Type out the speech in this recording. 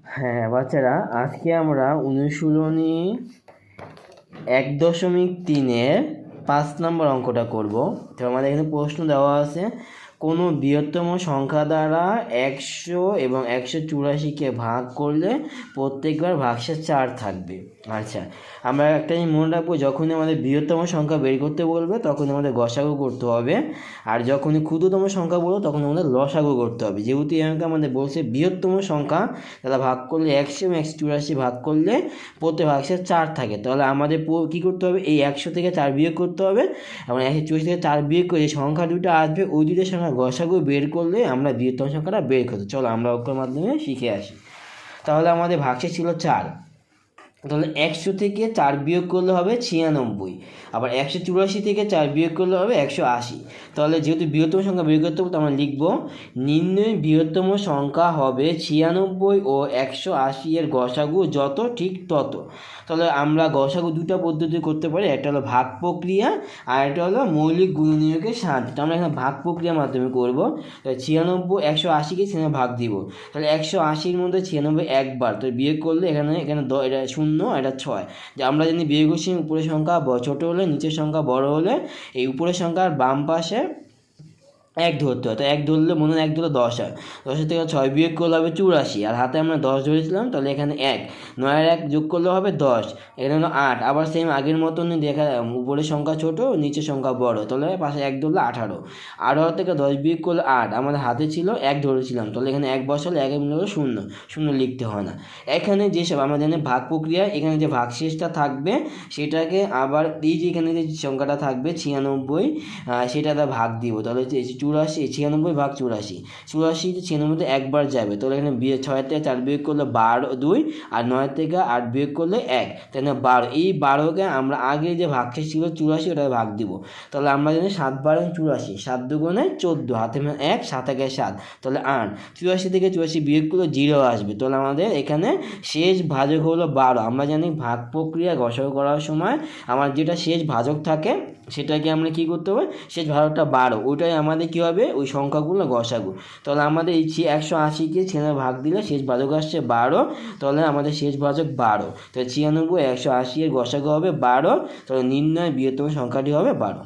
হ্যাঁ বাচ্চারা, আজকে আমরা অনুশীলনী 1.3-এর 5 নম্বর অঙ্কটা করব। তো আমাদের এখানে প্রশ্ন দেওয়া আছে, কোনো বৃহত্তম সংখ্যা দ্বারা 100 এবং 184কে ভাগ করলে প্রত্যেকবার ভাগশেষ 4 থাকবে। আচ্ছা, আমরা একটা জিনিস মনে রাখবো, যখনই আমাদের বৃহত্তম সংখ্যা বের করতে বলবে তখন আমাদের গসাগু করতে হবে, আর যখনই ক্ষুদ্রতম সংখ্যা বলবো তখন আমাদের লসাগু করতে হবে। যেহেতু এখানে আমাদের বলছে বৃহত্তম সংখ্যা তাহলে ভাগ করলে 100 এবং 184 ভাগ করলে প্রত্যেক ভাগশেষ 4 থাকে, তাহলে আমাদের কী করতে হবে, এই 100 থেকে 4 বিয়োগ করতে হবে এবং 184 থেকে 4 বিয়োগ করে যে সংখ্যা দুটো আসবে ওই দুটোর সংখ্যা গসাগু বের করলে আমরা বৃহত্তম সংখ্যাটা বের করতে। চলো আমরা অঙ্কের মাধ্যমে শিখে আসি। তাহলে আমাদের ভাগশেষ ছিল 4, তাহলে 100 থেকে 4 বিয়োগ করলে হবে 96, আবার 184 থেকে 4 বিয়োগ করলে হবে 180। তাহলে যেহেতু বৃহত্তম সংখ্যা বের করতে হবে, তো আমরা লিখব নির্ণয় বৃহত্তম সংখ্যা হবে 96 ও 180 এর গসাগু যত ঠিক তত। তাহলে আমরা গসাগু দুটা পদ্ধতি করতে পারি, একটা হলো ভাগ প্রক্রিয়া আর একটা হলো মৌলিক গুণনীয়কের সাহায্যে। তো আমরা এখানে ভাগ প্রক্রিয়ার মাধ্যমে করব। 96 180কে সেখানে ভাগ দিব, তাহলে 180-র মধ্যে 96 একবার, তো বিয়োগ করলে এখানে এটা 0 এটা 6। যে আমরা জানি বিয়োগ করছি উপরের সংখ্যা ছোটো হলে নিচের সংখ্যা বড় হলে এই উপরের সংখ্যার বাম পাশে 1 ধরতে হয়। তো 1 ধরলে মনে হয় 1 ধরলে 10 হয়, 10 থেকে 6 বিয়োগ করলে হবে 84, আর হাতে আমরা 10 ধরেছিলাম, তাহলে এখানে 1, 9 আর 1 যোগ করলে হবে 10, এখানে হলো 8। আবার সেম আগের মতনই দেখা উপরের সংখ্যা ছোটো নিচের সংখ্যা বড়, তাহলে পাশে 1 ধরলে 18, 18 থেকে 10 বিয়োগ করলে 8, আমাদের হাতে ছিল 1 ধরেছিলাম, তাহলে এখানে 1 বসালে 1 মিলে হলো 0, 0 লিখতে হয় না। এখানে যেসব আমরা জানি ভাগ প্রক্রিয়া, এখানে যে ভাগশেষটা থাকবে সেটাকে আবার এই যে এখানে যে সংখ্যাটা থাকবে 96 সেটা ভাগ দিব, তাহলে 84, 96 ভাগ 84, 84 96 একবার যাবে, তাহলে এখানে 6 থেকে 4 বিয়োগ করলে 2, আর 9 থেকে 8 বিয়োগ করলে 1, তাহলে 12। এই 12কে আমরা আগে যে ভাগশেষ ছিল 84 ওটা ভাগ দিব, তাহলে আমরা জানি 7 12 84, 7 দুগুণে 14, হাতে 1, 7 একে 7, তাহলে 8। 84 থেকে 84 বিয়োগ করলে 0 আসবে, তাহলে আমাদের এখানে শেষ ভাজক হলো 12। আমরা জানি ভাগ প্রক্রিয়া গসাগু করার সময় আমার যেটা শেষ ভাজক থাকে সেটাকে আমরা কী করতে হবে, শেষ ভাজকটা 12, ওইটাই আমাদের কী হবে ওই সংখ্যাগুলো গসাগু। তাহলে আমাদের এই 180কে 6 ভাগ দিলে শেষ ভাজক আসছে 12, তাহলে আমাদের শেষ ভাজক 12, তাহলে 96 180 এর গসাগু হবে 12, তাহলে নির্ণয় বৃহত্তম সংখ্যাটি হবে 12।